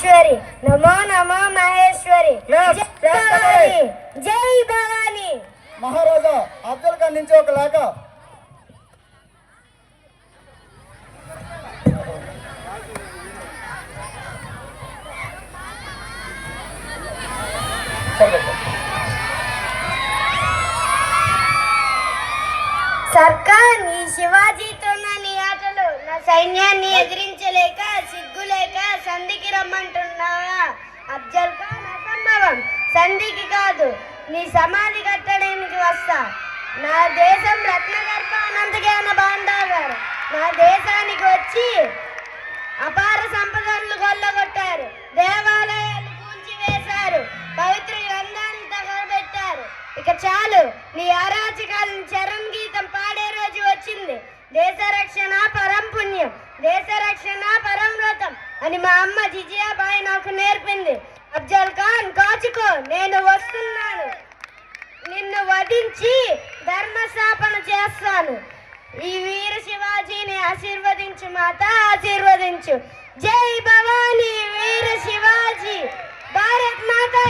ఈశ్వరి, నమో నమో మహేశ్వరి, జై భవాని. మహారాజా అఫ్జల్ ఖాన్ నుంచి ఒక లేఖ. సర్కార్, నీ శివాజీతో నీ ఆటలు నా సైన్యాన్ని ఎదిరించలేక సిగ్గులేక సంధికి రమ్మంటున్నావా? అఫ్జల్ ఖాన్ అసంభవం, సంధికి కాదు నీ సమాధి కట్టడానికి వస్తా. నా దేశం రత్నగర్భ అనంతజ్ఞాన భాండాగారు నా దేశానికి వచ్చి అపార సంపదలు కొల్లగొట్టారు, దేవాలయాలు కూల్చివేశారు, పవిత్ర గ్రంథాన్ని తగలబెట్టారు. ఇక చాలు, నీ అరాచకాలను చరణ్ గీతం పాడే రోజు వచ్చింది. దేశ రక్షణ పరం పుణ్యం, దేశ రక్షణ పరం వ్రతం అని మా అమ్మ జిజియాబాయి నాకు నేర్పింది. అఫ్జల్ ఖాన్ కాచుకో, నేను వస్తున్నాను. నిన్ను వధించి ధర్మస్థాపన చేస్తాను. ఈ వీర శివాజీని ఆశీర్వదించు మాత, ఆశీర్వదించు. జై భవానీ, వీర శివాజీ, భారత్ మాతా